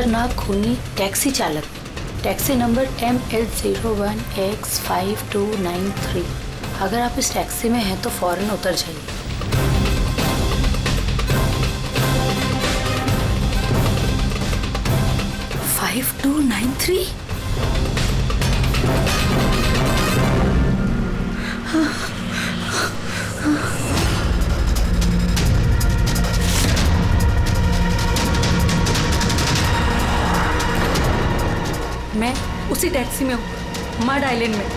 खतरनाक खूनी टैक्सी चालक, टैक्सी नंबर ML01X5293। अगर आप इस टैक्सी में हैं तो फौरन उतर जाइए। फाइव 293। मैं उसी टैक्सी में हूँ, मड आइलैंड में।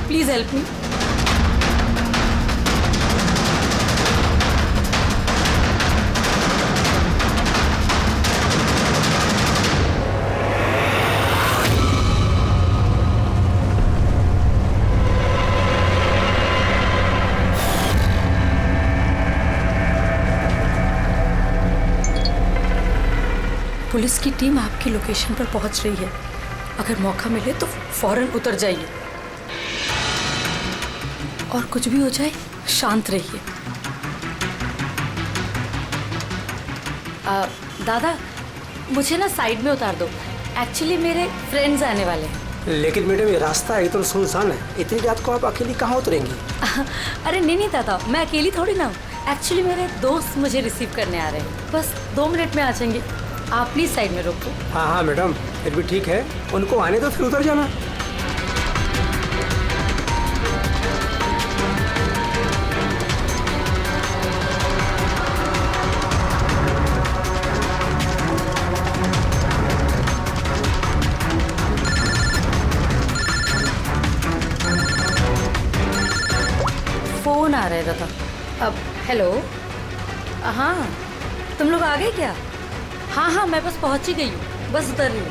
Please help me. पुलिस की टीम आपकी लोकेशन पर पहुंच रही है। अगर मौका मिले तो फौरन उतर जाइए और कुछ भी हो जाए शांत रहिए। दादा, मुझे ना साइड में उतार दो। एक्चुअली मेरे फ्रेंड्स आने वाले हैं। लेकिन मैडम ये रास्ता एकदम सुनसान है, इतनी रात को आप अकेली कहाँ उतरेंगी? अरे नहीं दादा, मैं अकेली थोड़ी ना हूँ। एक्चुअली मेरे दोस्त मुझे रिसीव करने आ रहे हैं, बस 2 मिनट में आ जाएंगे। आप प्लीज साइड में रोको। हाँ मैडम, फिर भी ठीक है, उनको आने दो फिर उतर जाना। फोन आ रहा है दादा। अब हेलो, हाँ तुम लोग आ गए क्या? हाँ मैं बस पहुंच ही गई हूँ, बस उतर रही हूँ।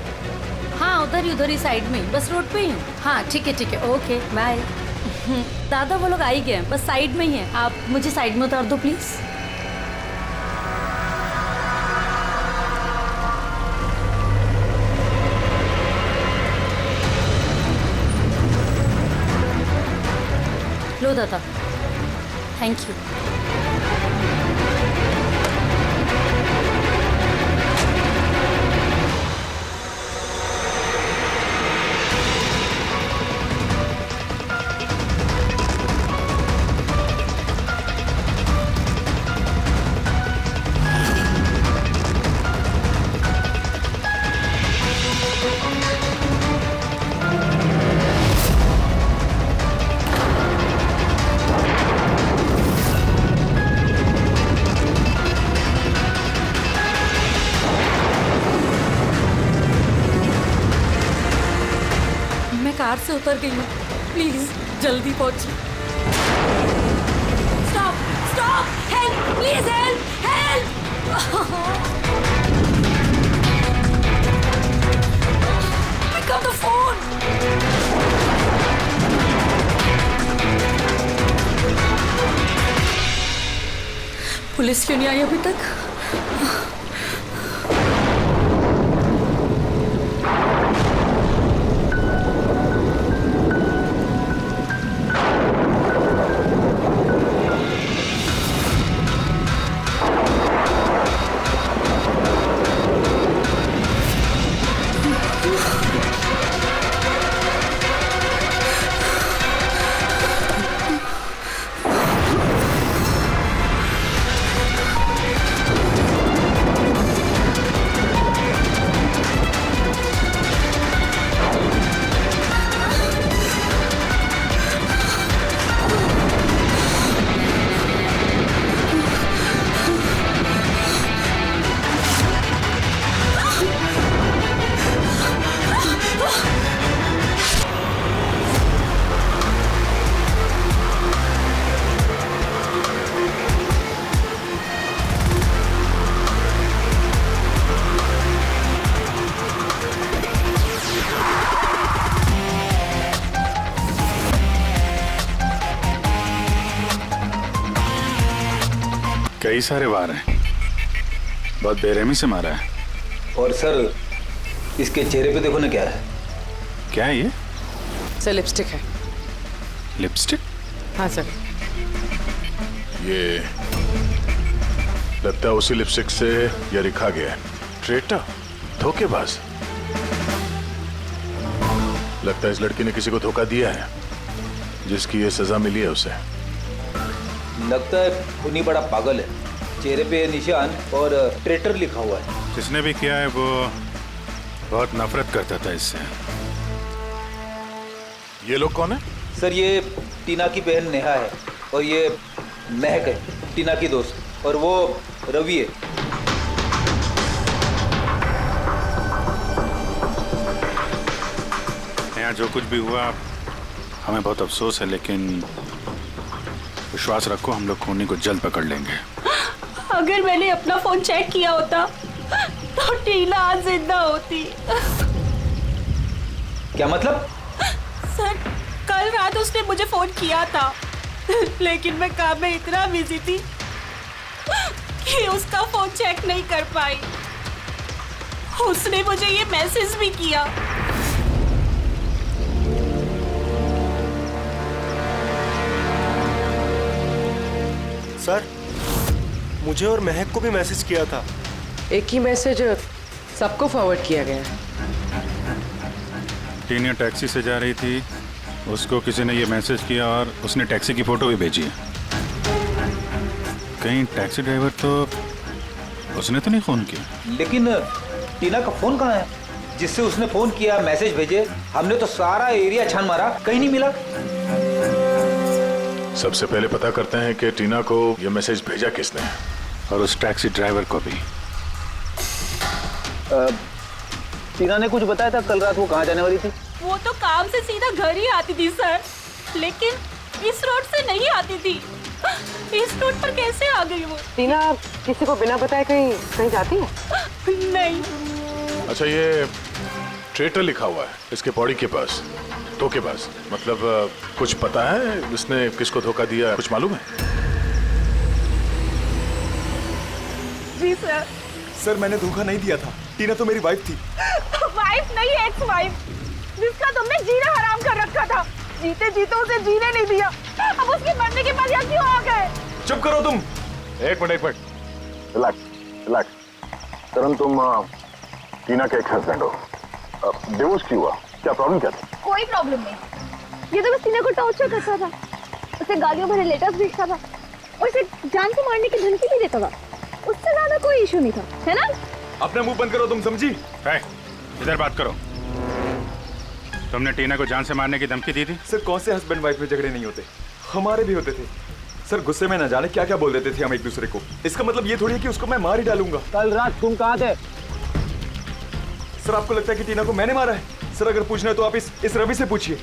हाँ उधर ही साइड में, बस रोड पे ही हूँ। हाँ ठीक है, ओके बाय। दादा वो लोग आ ही गए हैं, बस साइड में ही हैं। आप मुझे साइड में उतार दो प्लीज। लो दादा, थैंक यू। कार से उतर गई हूँ, प्लीज जल्दी पहुंचिए। Stop, help, please help. Pick up the phone. Police क्यों नहीं आई अभी तक? कई सारे वार हैं, बहुत बेरहमी से मारा है। और सर इसके चेहरे पे देखो ना क्या है। क्या है ये? सर लिपस्टिक है। लिपस्टिक? हाँ सर। ये लगता है उसी लिपस्टिक से ये लिखा गया है, ट्रेटर, धोखेबाज। लगता है इस लड़की ने किसी को धोखा दिया है, जिसकी ये सजा मिली है उसे। लगता है उन्हीं बड़ा पागल है। चेहरे पे निशान और ट्रेटर लिखा हुआ है। जिसने भी किया है वो बहुत नफरत करता था इससे। ये लोग कौन है? सर ये टीना की बहन नेहा है और ये महक है, टीना की दोस्त, और वो रवि है। यहाँ जो कुछ भी हुआ हमें बहुत अफसोस है, लेकिन विश्वास रखो हम लोग खूनी को जल्द पकड़ लेंगे। अगर मैंने अपना फोन चेक किया होता तो टीना आज जिंदा होती। क्या मतलब? सर कल रात उसने मुझे फोन किया था, लेकिन मैं काम में इतना बिजी थी कि उसका फोन चेक नहीं कर पाई। उसने मुझे ये मैसेज भी किया। सर, मुझे और महक को भी मैसेज किया था। एक ही मैसेज सबको फॉरवर्ड किया गया है। टीना टैक्सी से जा रही थी, उसको किसी ने ये मैसेज किया और उसने टैक्सी की फोटो भी भेजी है। कहीं टैक्सी ड्राइवर तो उसने तो नहीं फोन किया। लेकिन टीना का फोन कहाँ है जिससे उसने फोन किया, मैसेज भेजे? हमने तो सारा एरिया छान मारा, कहीं नहीं मिला। सबसे पहले पता करते हैं कि टीना को ये मैसेज भेजा किसने, और उस टैक्सी ड्राइवर को भी। टीना ने कुछ बताया था कल रात वो कहाँ जाने वाली थी? वो तो काम से सीधा घर ही आती थी सर, लेकिन इस रोड से नहीं आती थी। इस रोड पर कैसे आ गई वो? टीना किसी को बिना बताए कहीं कहीं जाती है? नहीं। अच्छा, ये ट्रेटर लिखा हुआ है इसके बॉडी के पास, धोखेबाज। मतलब कुछ पता है इसने किसको धोखा दिया, कुछ मालूम है? जी सर। सर मैंने धोखा नहीं दिया था, टीना तो मेरी वाइफ थी। वाइफ नहीं, एक्स वाइफ, जिसका तुमने जीना हराम कर रखा था। जीते जीते उसे जीने नहीं दिया, अब उसके मरने के बाद यहाँ क्यों आ गए? चुप करो तुम। एक मिनट। रिलैक्स। करण, तुम टीना के एक हस्बैंड हो। डिवोर्स क्यों हुआ? क्या प्रॉब्लम क्या था? कोई प्रॉब्लम नहीं। ये तो बस टीना को टॉर्चर करता था, उसे गालियों भरे लेटर्स भेजता था और उसे जान से मारने की धमकी भी देता था। उससे ज्यादा कोई इशू नहीं था, है ना? अपना मुंह बंद करो तुम, समझी? इधर बात करो। तुमने टीना को जान से मारने की धमकी दी थी? सर कौन से हस्बैंड वाइफ में झगड़े नहीं होते, हमारे भी होते थे। सर गुस्से में न जाने क्या क्या बोल देते थे हम एक दूसरे को। इसका मतलब ये थोड़ी है कि उसको मैं मार ही डालूंगा। कल रात तुम कहाँ थे? सर आपको लगता है कि टीना को मैंने मारा है? सर अगर पूछना है तो आप इस रवि से पूछिए।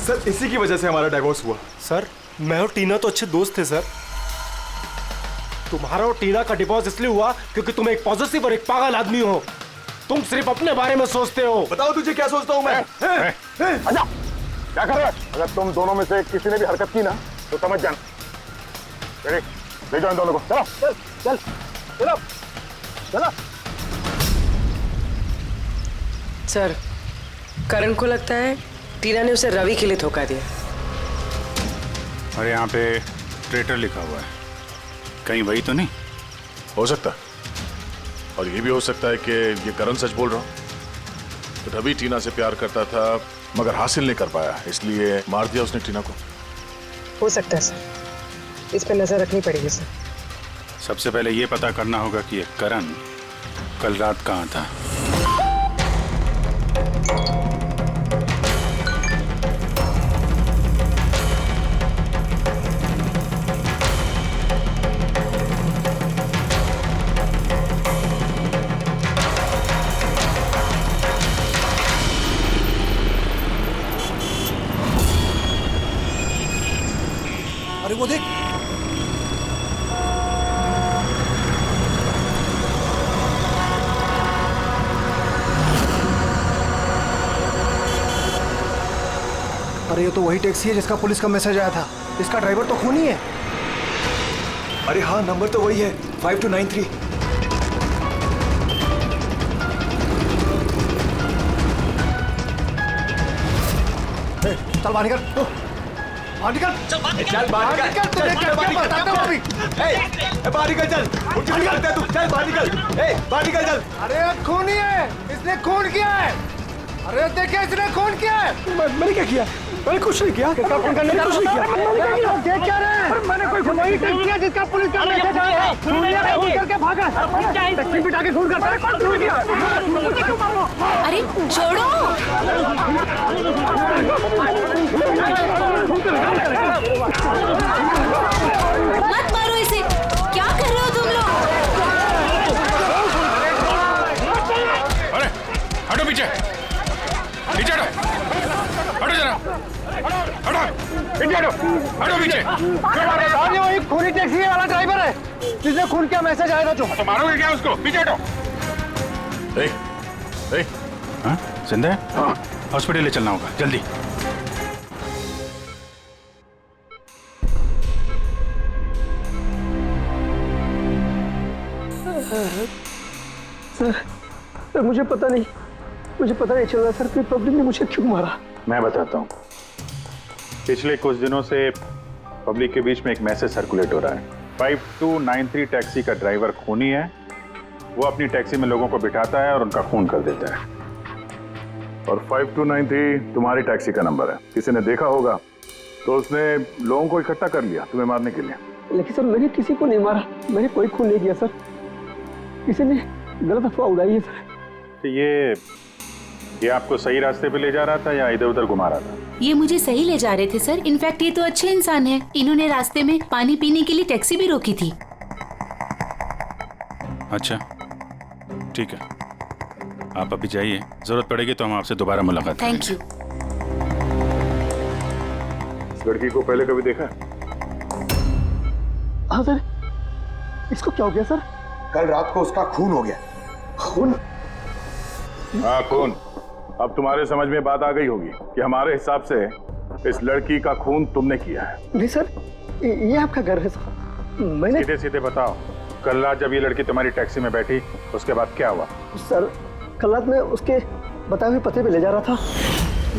सर इसी की वजह से हमारा डाइवोर्स हुआ। सर, मैं और टीना तो अच्छे दोस्त थे सर। तुम्हारा और टीना का डिवोर्स इसलिए हुआ क्योंकि तुम एक पॉजिटिव और एक पागल आदमी हो। तुम सिर्फ अपने बारे में सोचते हो। बताओ तुझे क्या सोचता हूँ मैं? अच्छा, क्या कर रहा है? अगर तुम दोनों में से किसी ने भी हरकत की ना तो समझ जाना। ले जाओ इन दोनों को। चलो चल चलो चलो। सर, करण को लगता है टीना ने उसे रवि के लिए धोखा दिया। और यहाँ पे ट्रेटर लिखा हुआ है, कहीं वही तो नहीं? हो सकता, और ये भी हो सकता है कि ये करण सच बोल रहा हूँ। रवि टीना से प्यार करता था मगर हासिल नहीं कर पाया, इसलिए मार दिया उसने टीना को। हो सकता है सर, इस पे नजर रखनी पड़ेगी सर। सबसे पहले ये पता करना होगा कि ये करण कल रात कहाँ था। अरे वो देख, अरे ये तो वही टैक्सी है जिसका पुलिस का मैसेज आया था। इसका ड्राइवर तो खूनी है। अरे हाँ, नंबर तो वही है, 5293। चल बाहर निकल। बाहर निकल चल बाहर निकल तू देख के बताता हूं अभी बाहर निकल चल उठ निकलता तू चल बाहर निकल बाहर निकल चल। अरे खूनी है, इसने खून किया है। अरे देखिए इसने खून किया है। मैंने क्या किया? मैंने कुछ नहीं किया। किसका खून करने? कुछ नहीं किया। देख क्या रहे हैं? मैंने कोई खून नहीं किया। जिसका पुलिस का मैसेज आया है खून करके भागा। टैक्सी बिठा के खून करता है। कौन खून किया? अरे छोड़ो। मत मारो इसे। क्या कर रहे हो तुम लोग? अरे हटो पीछे, पीछे हटो, हटो जरा, हटो, पीछे हटो, हटो पीछे। सामने वही खूनी टैक्सी वाला ड्राइवर है जिसने खून किया मैसेज आया था जो। तो मारोगे क्या उसको? पीछे हटो। हाँ जिंदा है? हाँ हॉस्पिटल ले चलना होगा जल्दी। सर मुझे पता नहीं चल रहा सर कि पब्लिक ने मुझे क्यों मारा। मैं बताता हूँ। पिछले कुछ दिनों से पब्लिक के बीच में एक मैसेज सर्कुलेट हो रहा है। 5293 टैक्सी का ड्राइवर खूनी है। वो अपनी टैक्सी में लोगों को बिठाता है और उनका खून कर देता है। और 5293 तुम्हारी टैक्सी का नंबर है। किसी ने देखा होगा तो उसने लोगों को इकट्ठा कर लिया तुम्हें मारने के लिए। लेकिन सर मैंने किसी को नहीं मारा, मैंने कोई खून नहीं किया सर। किसी ने गलत अफवाह उड़ाई है सर। तो ये आपको सही रास्ते पे ले जा रहा था या इधर उधर घुमा रहा था? ये मुझे सही ले जा रहे थे सर। इनफैक्ट ये तो अच्छे इंसान है। इन्होंने रास्ते में पानी पीने के लिए टैक्सी भी रोकी थी। अच्छा ठीक है, आप अभी जाइए, जरूरत पड़ेगी तो हम आपसे दोबारा मुलाकात करेंगे। Thank you. इस लड़की को पहले कभी देखा? हाँ सर। इसको क्या हो गया सर? कल रात को उसका खून हो गया। खून? हाँ खून। अब तुम्हारे समझ में बात आ गई होगी कि हमारे हिसाब से इस लड़की का खून तुमने किया है। नहीं सर, ये आपका घर है सर। मैंने सीधे सीधे बताओ, कल रात जब ये लड़की तुम्हारी टैक्सी में बैठी उसके बाद क्या हुआ? सर कल रात में उसके बताए हुए पते पे ले जा रहा था।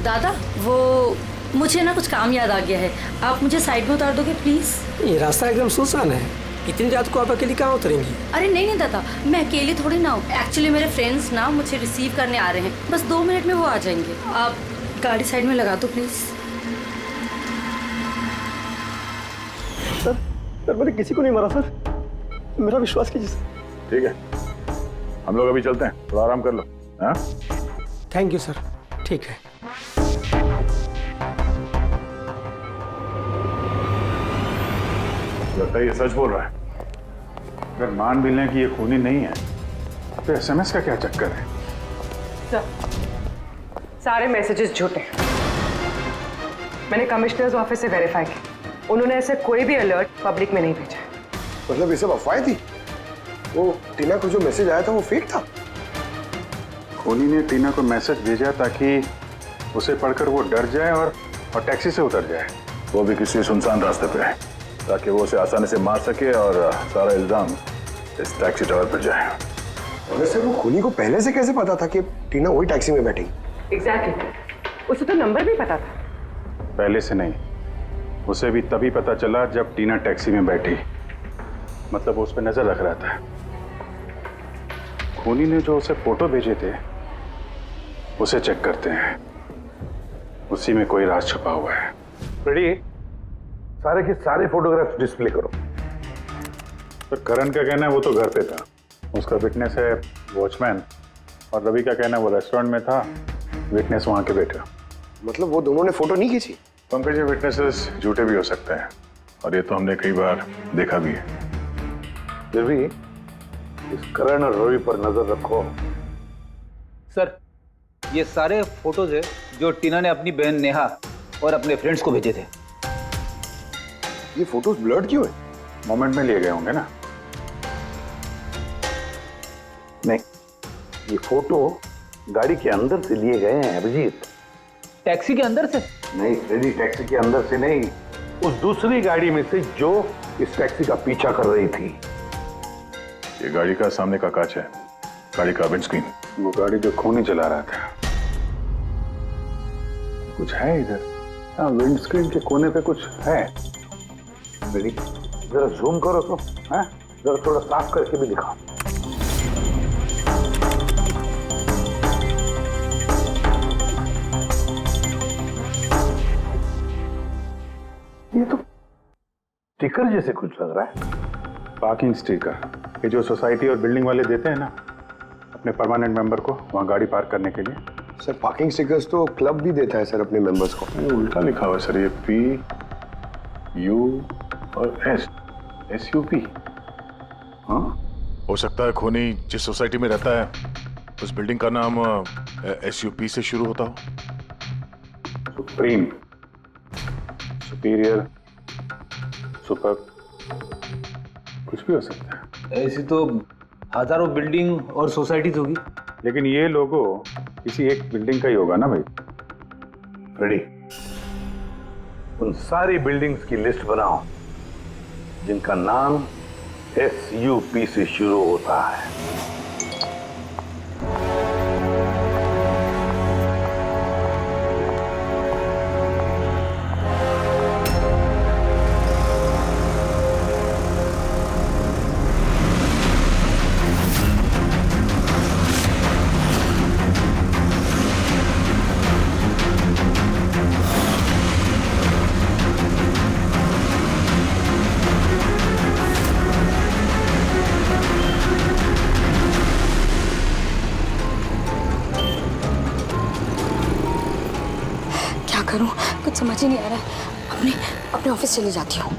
दादा वो मुझे ना कुछ काम याद आ गया है, आप मुझे साइड में उतार दोगे प्लीज? ये रास्ता एकदम सुनसान है। इतनी रात को आप अकेली कहाँ उतरेंगी? अरे नहीं दादा, मैं अकेली थोड़ी ना हूँ। एक्चुअली मेरे फ्रेंड्स ना मुझे रिसीव करने आ रहे हैं। बस 2 मिनट में वो आ जाएंगे। आप गाड़ी साइड में लगा दो प्लीज। सर मैंने किसी को नहीं मारा सर, मेरा विश्वास कीजिए सर। ठीक है, हम लोग अभी चलते हैं, थोड़ा आराम कर लो। हाँ थैंक यू सर। ठीक है। लगता है ये सच बोल रहा है। अगर मान भी लें कि ये खूनी नहीं है तो एसएमएस का क्या चक्कर है? सारे मैसेजेस झूठे हैं। मैंने कमिश्नर्स ऑफिस से वेरीफाई किया, उन्होंने ऐसे कोई भी अलर्ट पब्लिक में नहीं भेजा। मतलब ये सब अफवाहें थी? वो टीना को जो मैसेज आया था वो फेक था? खूनी ने टीना को मैसेज भेजा ताकि उसे पढ़कर वो डर जाए और टैक्सी से उतर जाए, वो भी किसी सुनसान रास्ते पे, ताकि वो उसे आसानी से मार सके और सारा इल्जाम इस टैक्सी ड्राइवर पर जाए। वैसे वो खूनी को पहले से कैसे पता था कि टीना वही टैक्सी में बैठेगी? एग्जैक्टली, उसे तो नंबर भी पता था। पहले से नहीं, उसे भी तभी पता चला जब टीना टैक्सी में बैठी। मतलब वो उस पर नजर रख रहा था। खूनी ने जो उसे फोटो भेजे थे उसे चेक करते हैं, उसी में कोई राज छुपा हुआ है। रेडी? सारे के सारे फोटोग्राफ्स डिस्प्ले करो। तो करण का कहना है वो तो घर पे था, उसका विटनेस है वॉचमैन, और रवि का कहना है वो रेस्टोरेंट में था, विटनेस वहां के बैठा। मतलब वो दोनों ने फोटो नहीं खींची? पंकज, ये विटनेसेस झूठे भी हो सकते हैं और ये तो हमने कई बार देखा भी है। फिर भी इस करण और रवि पर नजर रखो। सर ये सारे फोटोज है जो टीना ने अपनी बहन नेहा और अपने फ्रेंड्स को भेजे थे। ये फोटोज ब्लर्ड क्यों है? मोमेंट में लिए गए होंगे ना। नहीं, ये फोटो गाड़ी के अंदर से लिए गए हैं अभिजीत। टैक्सी के अंदर से? नहीं रेडी, टैक्सी के अंदर से नहीं, उस दूसरी गाड़ी में से जो इस टैक्सी का पीछा कर रही थी। ये गाड़ी का सामने का कांच है, गाड़ी का विंडस्क्रीन। वो गाड़ी जो खूनी चला रहा था। कुछ है इधर? हाँ, विंडस्क्रीन के कोने पे कुछ है। रेडी, जरा जूम करो तो, हैं? जरा थोड़ा साफ करके भी दिखाओ। ये तो स्टिकर जैसे कुछ लग रहा है। पार्किंग स्टिकर, ये जो सोसाइटी और बिल्डिंग वाले देते हैं ना अपने परमानेंट मेंबर को वहाँ गाड़ी पार्क करने के लिए। सर पार्किंग स्टिकर्स तो क्लब भी देता है सर अपने मेंबर्स को। ये उल्टा लिखा हुआ है सर, ये PU और SUP। हाँ, हो सकता है खोनी जिस सोसाइटी में रहता है उस बिल्डिंग का नाम SUP से शुरू होता हो। सुप्रीम, सुपीरियर, सुपर, कुछ भी हो सकता है। ऐसी तो हजारों बिल्डिंग और सोसाइटीज होगी, लेकिन ये लोगो किसी एक बिल्डिंग का ही होगा ना भाई। रेडी, उन सारी बिल्डिंग्स की लिस्ट बनाओ जिनका नाम SUP से शुरू होता है। करूं कुछ समझ ही नहीं आ रहा है। अपने ऑफिस चली जाती हूँ।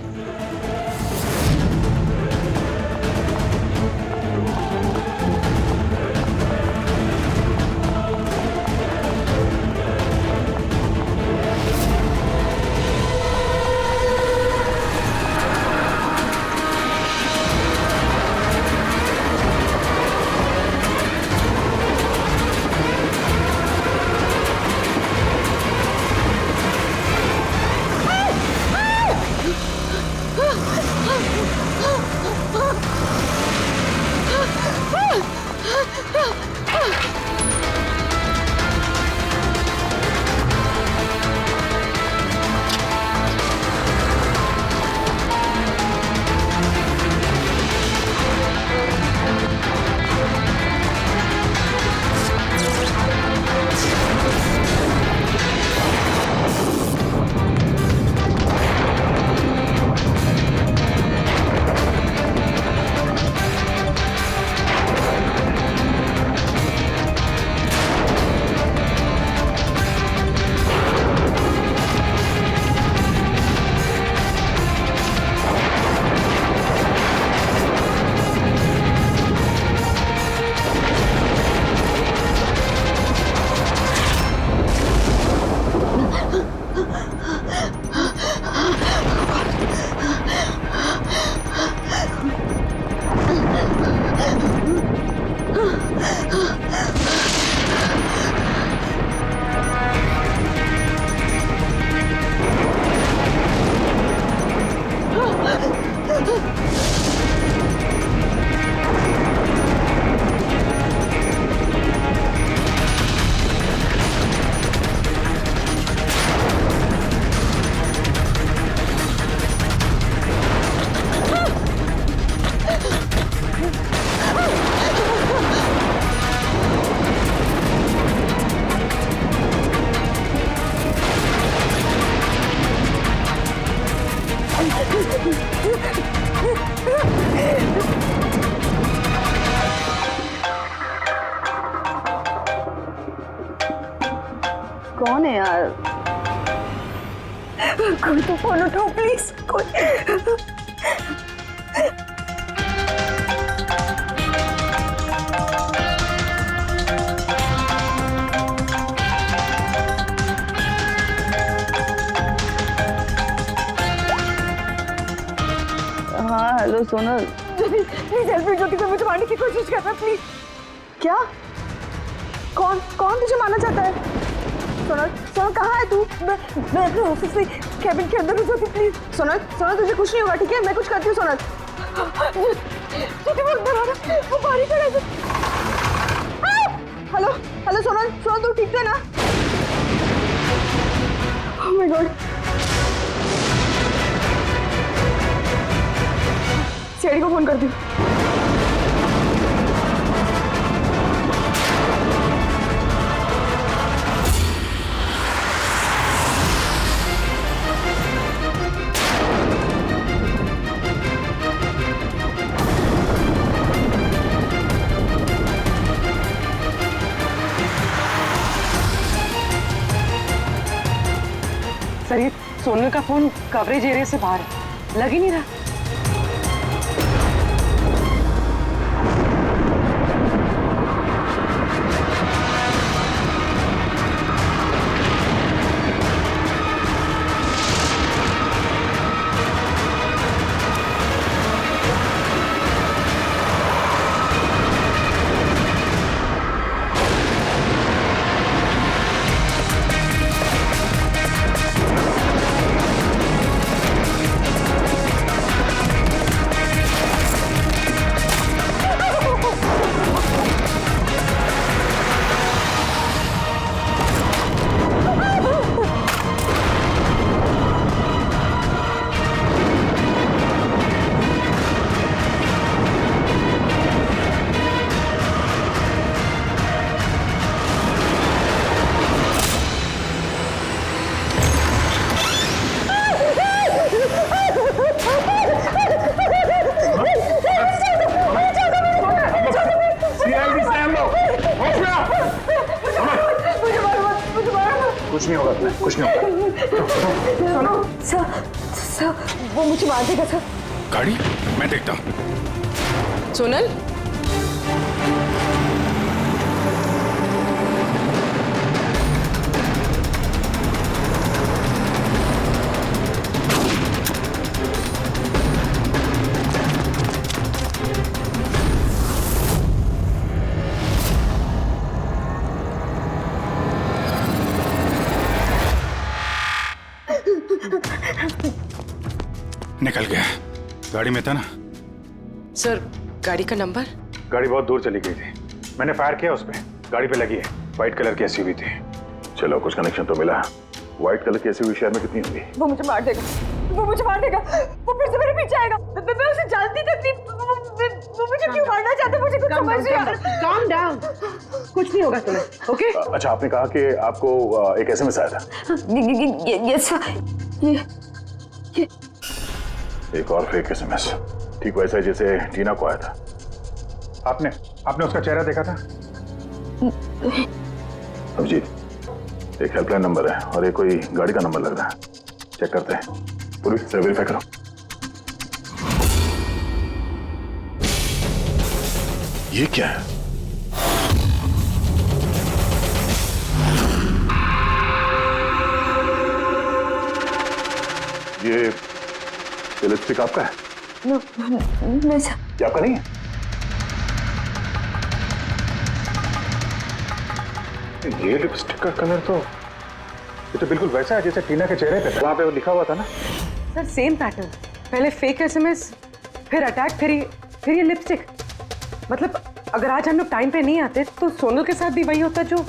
कौन है यार? कोई तो फोन उठाओ प्लीज। कोई हाँ hello Sonal, please help me. Jyoti को मुझे मारने की कोशिश कर रहा है, प्लीज। क्या? कौन कौन तुझे मारना चाहता है? सोनल सोनल कहाँ है तू? मैं अपने ऑफिस में कैबिन के अंदर हूँ। ज्योति प्लीज। सोनल सोनल तुझे कुछ नहीं होगा, ठीक है? मैं कुछ करती हूँ। सोनल ज्योति बहुत डरा रहा है, वो बारी कर ऐसे। हेलो हेलो सोनल सोनल तू ठीक है ना? ओह माय गॉड शेरी को फोन करती हूँ। सर ये सोनल का फोन कवरेज एरिया से बाहर है, लग ही नहीं रहा। कुछ नहीं होगा तुम्हें, कुछ नहीं होगा। सर वो मुझे मार देगा सर। गाड़ी मैं देखता हूँ। सोनल निकल गया। गाड़ी में था ना? सर गाड़ी का नंबर? गाड़ी बहुत दूर चली गई थी, मैंने फायर किया उस पे, गाड़ी पे लगी है। व्हाइट कलर की एसयूवी थी। चलो कुछ कनेक्शन तो मिला। व्हाइट कलर की एसयूवी शहर में कितनी होगी? वो मुझे मार देगा, वो मुझे मार देगा, वो फिर से मेरे पीछे आएगा। मैं उसे जानती तक नहीं, वो मुझे क्यों मारना चाहता, मुझे कुछ समझ नहीं आ रहा। काम डाउन, कुछ नहीं होगा तुम्हें, ओके? अच्छा आपने कहा कि आपको एक एसएमएस आया था। यस ये एक और फेक एसएमएस, ठीक वैसा ही जैसे टीना को आया था। आपने उसका चेहरा देखा था? अभिजीत एक हेल्पलाइन नंबर है और ये कोई गाड़ी का नंबर लग रहा है, चेक करते हैं। पूरी से वेरीफाई करो। ये क्या है? ये लिपस्टिक आपका है? नहीं सर। ये आपका नहीं है? ये लिपस्टिक का कलर तो ये तो बिल्कुल वैसा है जैसे टीना के चेहरे पे था, वहां पे वो लिखा हुआ था ना। सर सेम पैटर्न, पहले फेक एसएमएस, फिर अटैक, फिर ये लिपस्टिक। मतलब अगर आज हम लोग टाइम पे नहीं आते तो सोनल के साथ भी वही होता जो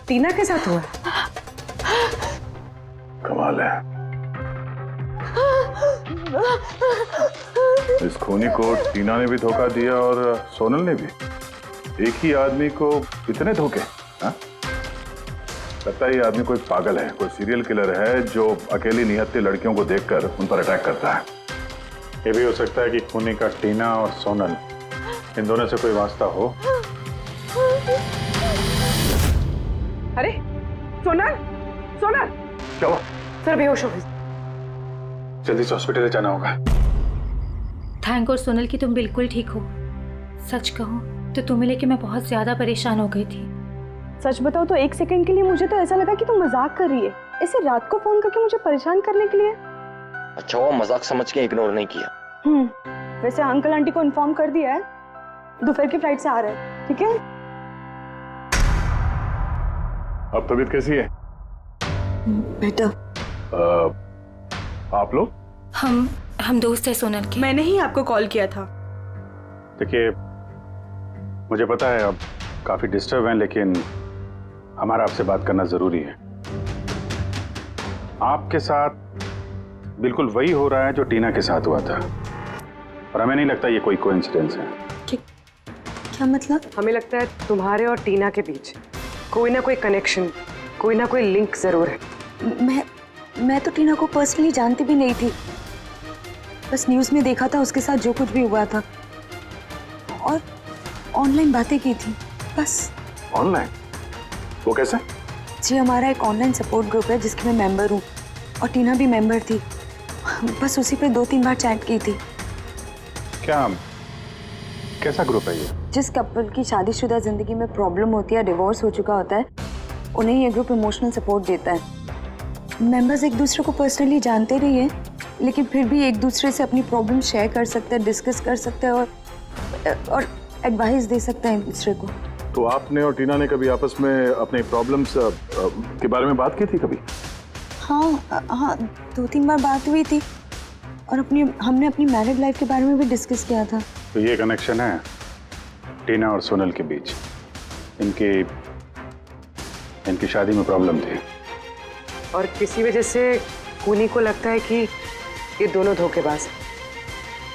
टीना के साथ हुआ। कमाल है, इस खूनी को टीना ने भी धोखा दिया और सोनल ने भी। एक ही आदमी को इतने धोखे? हाँ? लगता है ये आदमी कोई पागल है, कोई सीरियल किलर है जो अकेली निहत्थे लड़कियों को देखकर उन पर अटैक करता है। ये भी हो सकता है कि खूनी का टीना और सोनल, इन दोनों से कोई वास्ता हो। अरे सोनल, सोनल क्या हुआ? सर बेहोश हो गई, जल्दी से हॉस्पिटल ले जाना होगा। थैंक गॉड सोनल कि तुम बिल्कुल ठीक हो। सच कहूँ तो तुम्हें लेके मैं बहुत ज्यादा परेशान हो गई थी। सच बताओ तो एक सेकंड के लिए मुझे तो ऐसा लगा कि तुम मजाक कर रही है, ऐसे रात को फोन करके मुझे परेशान करने के लिए। अच्छा वो मजाक समझ के इग्नोर नहीं किया। वैसे अंकल आंटी को इन्फॉर्म कर दिया है, दोपहर की फ्लाइट से आ रहे हैं, ठीक है? अब तबीयत कैसी है? बेटा आप लोग? हम दोस्त है सोनल के। मैंने ही आपको कॉल किया था। देखिए मुझे पता है अब काफी डिस्टर्ब हैं, लेकिन हमारा आपसे बात करना जरूरी है। आपके साथ बिल्कुल वही हो रहा है जो टीना के साथ हुआ था। और हमें नहीं लगता ये कोई कोइंसिडेंस है। क्या मतलब? हमें लगता है तुम्हारे और टीना के बीच कोई ना कोई कनेक्शन, कोई ना कोई लिंक जरूर है। मैं तो टीना को पर्सनली जानती भी नहीं थी, बस न्यूज़ में देखा था उसके साथ जो कुछ भी हुआ था और ऑनलाइन बातें की थी बस। ऑनलाइन? वो कैसे? जी हमारा एक ऑनलाइन सपोर्ट ग्रुप है जिसकी मैं मेंबर हूँ और टीना भी मेंबर थी, बस उसी पे 2-3 बार चैट की थी। क्या, कैसा ग्रुप है ये? जिस कपल की शादीशुदा जिंदगी में प्रॉब्लम होती है, डिवोर्स हो चुका होता है, उन्हें ये ग्रुप इमोशनल सपोर्ट देता है। मेंबर्स एक दूसरे को पर्सनली जानते नहीं है, लेकिन फिर भी एक दूसरे से अपनी प्रॉब्लम शेयर कर सकते हैं, डिस्कस कर सकते हैं और एडवाइस दे सकते हैं एक दूसरे को। तो आपने और टीना ने कभी आपस में अपने प्रॉब्लम्स के बारे में बात की थी कभी? हाँ 2-3 बार बात हुई थी और हमने अपनी मैरिड लाइफ के बारे में भी डिस्कस किया था। तो ये कनेक्शन है टीना और सोनल के बीच। इनकी शादी में प्रॉब्लम थी और किसी वजह से खूनी को लगता है कि ये दोनों धोखेबाज हैं।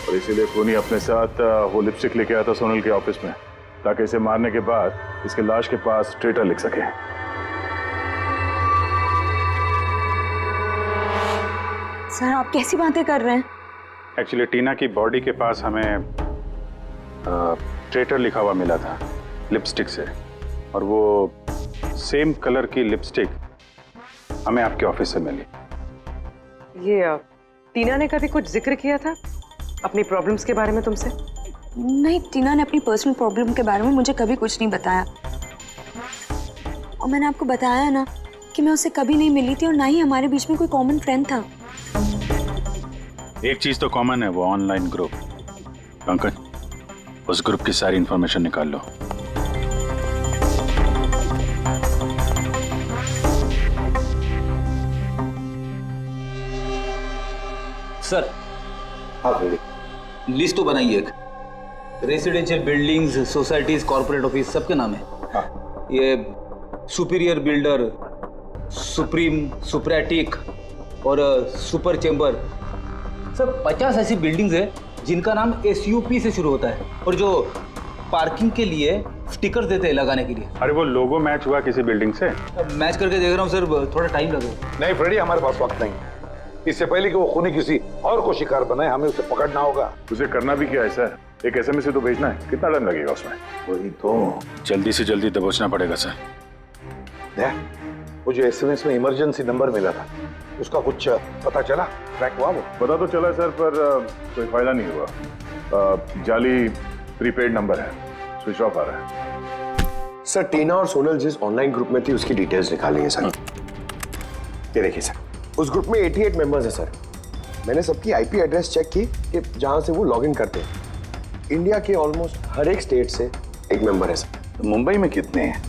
और इसीलिए खूनी अपने साथ वो लिपस्टिक लेके आया था सोनल के ऑफिस में, ताकि इसे मारने के बाद इसके लाश के पास ट्रेटर लिख सके। सर आप कैसी बातें कर रहे हैं? एक्चुअली टीना की बॉडी के पास हमें ट्रेटर लिखा हुआ मिला था लिपस्टिक से, और वो सेम कलर की लिपस्टिक हमें आपके ऑफिस से मिली। ये टीना ने कभी कुछ जिक्र किया था अपनी प्रॉब्लम्स के बारे में तुमसे? नहीं, टीना ने अपनी पर्सनल प्रॉब्लम के बारे में मुझे कभी कुछ नहीं बताया और मैंने आपको बताया ना कि मैं उससे कभी नहीं मिली थी और ना ही हमारे बीच में कोई कॉमन फ्रेंड था। एक चीज तो कॉमन है, वो ऑनलाइन ग्रुप। पंकज, उस ग्रुप की सारी इंफॉर्मेशन निकाल लो। सर हाँ लिस्ट तो बनाइए, एक residential buildings, societies, corporate office सबके नाम है। हाँ। ये सुपीरियर बिल्डर, सुप्रीम, सुप्रेटिक और सुपर चेंबर, सब 50 ऐसी बिल्डिंग्स है जिनका नाम SUP से शुरू होता है और जो पार्किंग के लिए स्टिकर देते हैं लगाने के लिए। अरे वो लोगो मैच हुआ किसी बिल्डिंग से? मैच करके देख रहा हूँ सर, थोड़ा टाइम लगेगा। नहीं फ्रेडी, हमारे पास वक्त नहीं। इससे पहले कि वो खूनी किसी और को शिकार बनाए, हमें उसे पकड़ना होगा। उसे करना भी क्या है सर? एक SMS से तो भेजना है, कितना टाइम लगेगा उसमें? वही तो, जल्दी से जल्दी दबोचना पड़ेगा सर। वो जो SMS में इमरजेंसी नंबर मिला था, उसका कुछ पता चला? ट्रैक हुआ वो? पता तो चला सर, पर कोई फायदा नहीं हुआ। जाली प्रीपेड नंबर है, स्विच ऑफ आ रहा है। सर टीना और सोनल जिस ऑनलाइन ग्रुप में थी उसकी डिटेल्स निकाली है सर। ये देखिए सर, उस ग्रुप में 88 मेंबर्स हैं सर। मैंने सबकी IP एड्रेस चेक की कि जहां से वो लॉगिन करते हैं। इंडिया के ऑलमोस्ट हर एक स्टेट से एक मेंबर है सर। तो मुंबई में कितने हैं?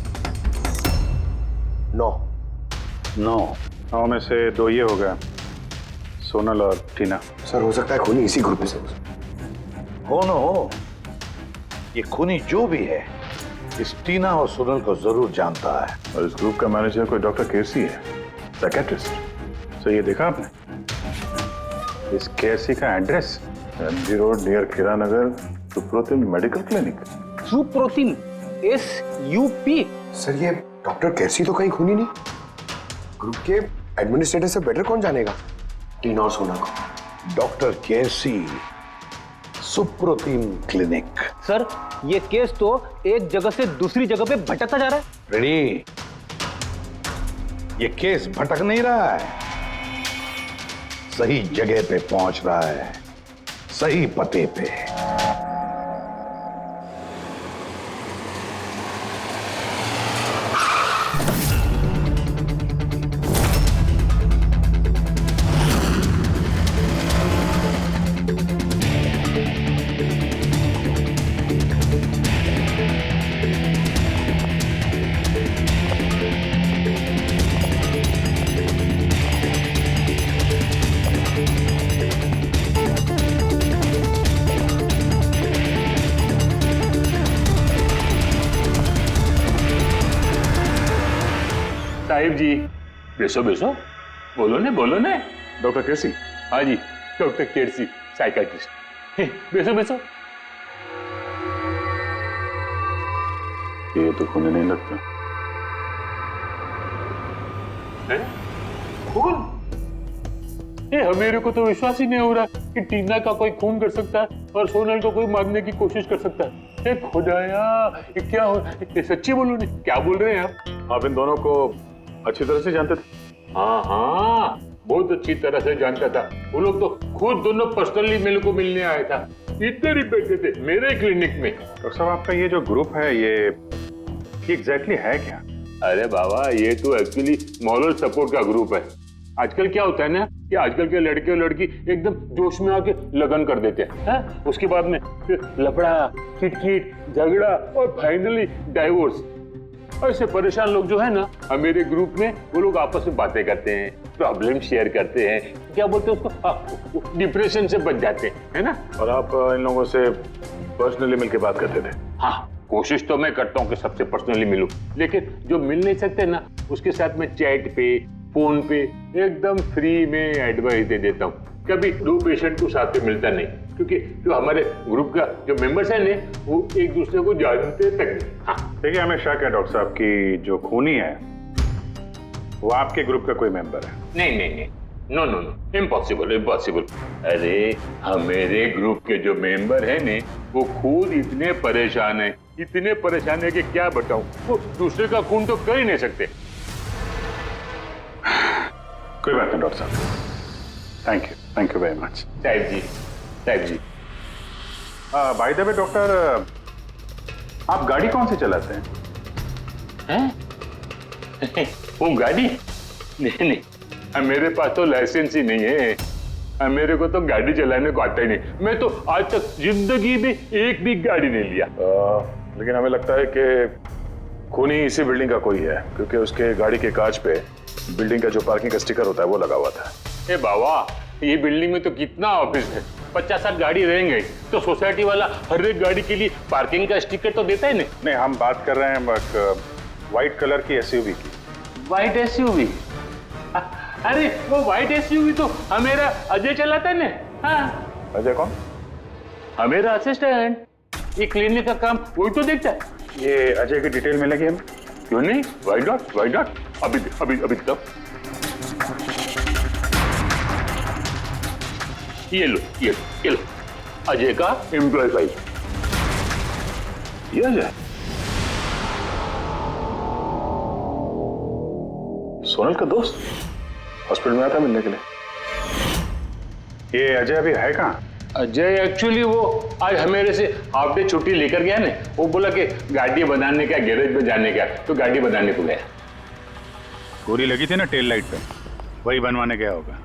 9 में से 2 ये हो गया, सोनल और टीना। सर हो सकता है खूनी इसी ग्रुप में से हो। ये खूनी जो भी है, इस टीना और सोनल को जरूर जानता है। और इस ग्रुप का मैनेजर कोई डॉक्टर केसी है, साइकेट्रिस्ट। तो ये देखा आपने इस केसी का एड्रेस? MG रोड नियर खीरा नगर, Suprotim medical clinic. Suprotim SUP? Sir ये डॉक्टर केसी तो कहीं खूनी नहीं। ग्रुप के एडमिनिस्ट्रेटर से बेटर कौन जानेगा टीना और सोना को? डॉक्टर केसी, सुप्रोतिम क्लिनिक। सर ये केस तो एक जगह से दूसरी जगह पे भटकता जा रहा है। रेडी, ये केस भटक नहीं रहा है, सही जगह पे पहुंच रहा है, सही पते पे। साहिब जी, बेसो बेसो, बोलो ने। डॉक्टर केसी? हाँ जी, डॉक्टर केसी, साइकाट्रिस्ट। बेसो बेसो। ये तो खून नहीं लगता। खून? मेरे को तो विश्वास ही नहीं हो रहा कि टीना का कोई खून कर सकता है और सोनल को कोई मारने की कोशिश कर सकता है। खुदाया, ये क्या हो? ये सच्ची बोलो नहीं, क्या बोल रहे हैं आप इन दोनों को अच्छी तरह से जानते थे? हाँ हाँ, बहुत अच्छी तरह से जानता था। वो लोग तो खुद दोनों पर्सनली मेरे को मिलने आए था। इतने रिपीट थे मेरे क्लिनिक में। डॉक्टर साहब, आपका ये जो ग्रुप है ये एग्जैक्टली है क्या? अरे बाबा, ये तो एक्चुअली मॉरल सपोर्ट का ग्रुप है। आजकल क्या होता है ना कि आजकल के लड़के और लड़की एकदम जोश में आके लगन कर देते हैं, उसके बाद में फिर लफड़ा, किटकिट, झगड़ा और फाइनली डाइवोर्स। ऐसे परेशान लोग जो है ना, मेरे ग्रुप में वो लोग आपस में बातें करते हैं, प्रॉब्लम शेयर करते हैं, क्या बोलते हैं उसको, डिप्रेशन से बच जाते हैं, है ना। और आप इन लोगों से पर्सनली मिलकर बात करते थे? हाँ, कोशिश तो मैं करता हूँ कि सबसे पर्सनली मिलूं, लेकिन जो मिल नहीं सकते ना, उसके साथ में चैट पे, फोन पे एकदम फ्री में एडवाइस दे देता हूँ। कभी दो पेशेंट को साथ में मिलता नहीं, क्योंकि जो हमारे ग्रुप का जो मेंबर्स हैं ने, वो एक दूसरे को जानते तक नहीं। हाँ, देखिए, हमें शक है डॉक्टर साहब की जो खूनी है वो आपके ग्रुप का कोई मेंबर है। नहीं नहीं नहीं, no no no, impossible impossible. अरे हमारे ग्रुप के जो मेंबर हैं ने, वो खुद इतने परेशान है, इतने परेशान है कि क्या बताऊं। वो दूसरे का खून तो कर ही नहीं सकते। कोई बात नहीं डॉक्टर साहब, थैंक यू वेरी मच। साहिब जी। बाय द वे डॉक्टर, आप गाड़ी कौन सी चलाते हैं? वो गाड़ी? नहीं, मेरे पास तो लाइसेंस ही नहीं है। मेरे को तो गाड़ी चलाने को आता ही नहीं। मैं तो आज तक जिंदगी में एक भी गाड़ी नहीं लिया। लेकिन हमें लगता है कि खूनी इसी बिल्डिंग का कोई है, क्योंकि उसके गाड़ी के कांच पे बिल्डिंग का जो पार्किंग का स्टिकर होता है वो लगा हुआ था। ए बाबा, ये बिल्डिंग में तो कितना ऑफिस है, 50-60 गाड़ी रहेंगे, तो सोसाइटी वाला हर एक गाड़ी के लिए पार्किंग का स्टिकर तो देता ही नहीं। हम बात कर रहे हैं व्हाइट कलर की एसयूवी की। White SUV? अरे वो व्हाइट एसयूवी तो हमेरा अजय चलाता है ना। हाँ। अजय कौन? हमेरा असिस्टेंट, ये क्लिनिक का काम वही तो देखता है। ये अजय की डिटेल मिलेगी हमें? क्यों नहीं, वाई नॉट। अभी तक ये लो अजय का एम्प्लॉय फाइल। ये अजय सोनल का दोस्त हॉस्पिटल में आया था मिलने के लिए। ये अजय अभी है कहाँ? अजय एक्चुअली वो आज हमेरे से हाफ डे छुट्टी लेकर गया ने। वो बोला कि गाड़ी बनाने का, गैरेज में जाने का, तो गाड़ी बनाने को गया। गोली लगी थी ना टेल लाइट पे, वही बनवाने गया होगा।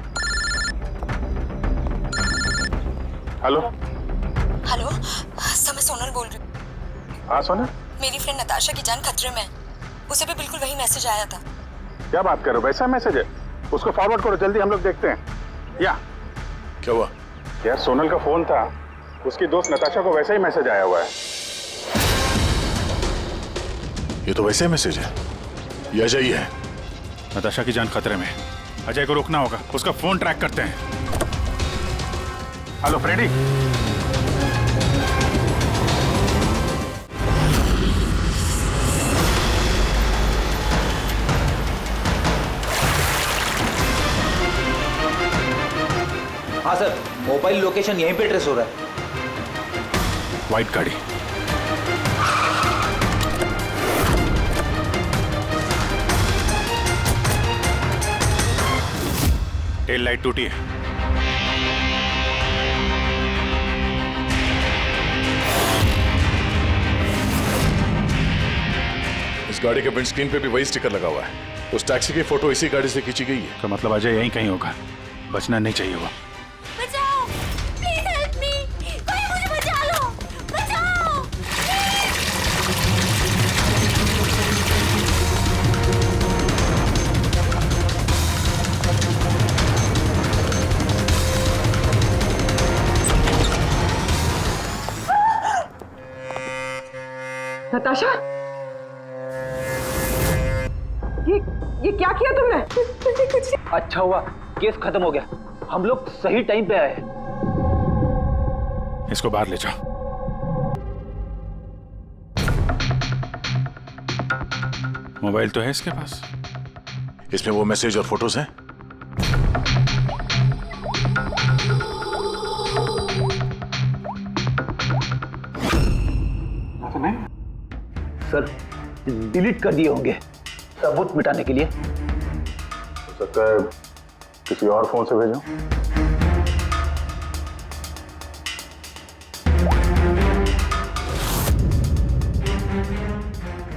हेलो सर, मैं सोनल बोल रही हूँ। हाँ सोनल, मेरी फ्रेंड नताशा की जान खतरे में है। उसे भी बिल्कुल वही मैसेज आया था। क्या बात कर रहे हो? वैसा मैसेज है? उसको फॉरवर्ड करो जल्दी, हम लोग देखते हैं। या क्या हुआ? यार सोनल का फोन था, उसकी दोस्त नताशा को वैसा ही मैसेज आया हुआ है। ये तो वैसे ही मैसेज है, ये अजय ही है। नताशा की जान खतरे में, अजय को रोकना होगा, उसका फोन ट्रैक करते हैं। Hello Freddy. हाँ सर, मोबाइल लोकेशन यहीं पे ट्रेस हो रहा है। व्हाइट गाड़ी। टेल लाइट टूटी है। इस गाड़ी के विंडस्क्रीन पे भी वही स्टिकर लगा हुआ है। उस टैक्सी की फोटो इसी गाड़ी से खींची गई है। तो मतलब अजय यहीं कहीं होगा, बचना नहीं चाहिए वो। बचाओ, प्लीज हेल्प मी, कोई मुझे बचा लो, बचाओ। नताशा, ये क्या किया तुमने? कुछ नहीं। अच्छा हुआ केस खत्म हो गया, हम लोग सही टाइम पे आए। इसको बाहर ले जाओ। मोबाइल तो है इसके पास। इसमें वो मैसेज और फोटोज हैं? सर डिलीट कर दिए होंगे सबूत मिटाने के लिए। हो सकता है किसी और फोन से भेजो।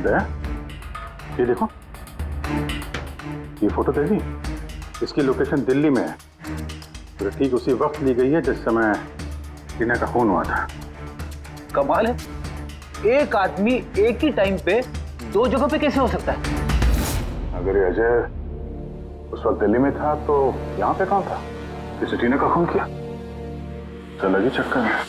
दया, ये देखो, ये फोटो देखी? इसकी लोकेशन दिल्ली में है। तो ठीक उसी वक्त ली गई है जिस समय टीना का खून हुआ था। कमाल है, एक आदमी एक ही टाइम पे दो जगह पे कैसे हो सकता है? अगर ये अजय उस वक्त दिल्ली में था तो यहाँ पे कहाँ था? किसी टीना का खून किया? चल जी चक्कर है।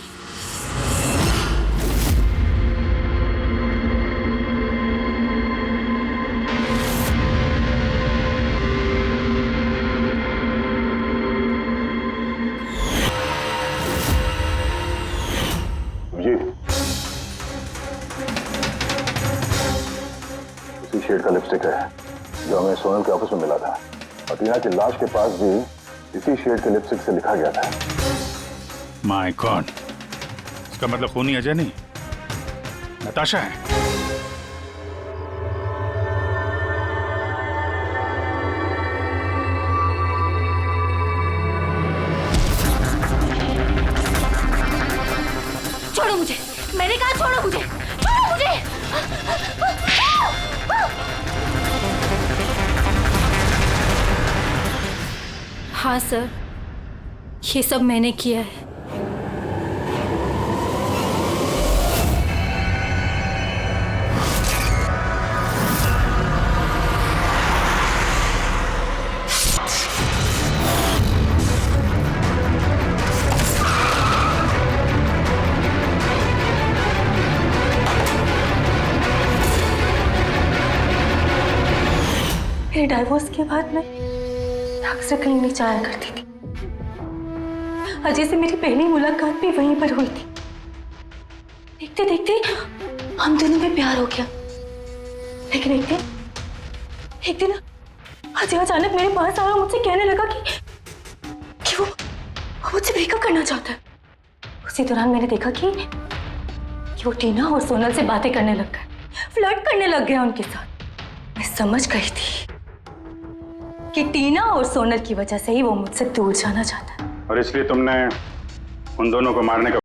इसी शेड का लिपस्टिक है जो हमें सोनल के ऑफिस में मिला था, और टीना की लाश के पास भी इसी शेड के लिपस्टिक से लिखा गया था। माय गॉड, इसका मतलब खूनी अजय नहीं, नताशा है। छोड़ो मुझे, मैंने कहा छोड़ो मुझे, छोड़ो मुझे। हाँ सर, ये सब मैंने किया है। मेरे डाइवोर्स के बाद मैं अक्सर कहीं नहीं जाया करती थी। अजय से मेरी पहली मुलाकात भी वहीं पर हुई थी। देखते देखते हम दोनों में प्यार हो गया। लेकिन एक दिन अजय अचानक मेरे पास आया और मुझसे कहने लगा कि वो मुझसे ब्रेकअप करना चाहता है। उसी दौरान मैंने देखा कि वो टीना और सोनल से बातें करने लग गए, फ्लर्ट करने लग गया उनके साथ। मैं समझ गई थी कि टीना और सोनल की वजह से ही वो मुझसे दूर जाना चाहता है। और इसलिए तुमने उन दोनों को मारने का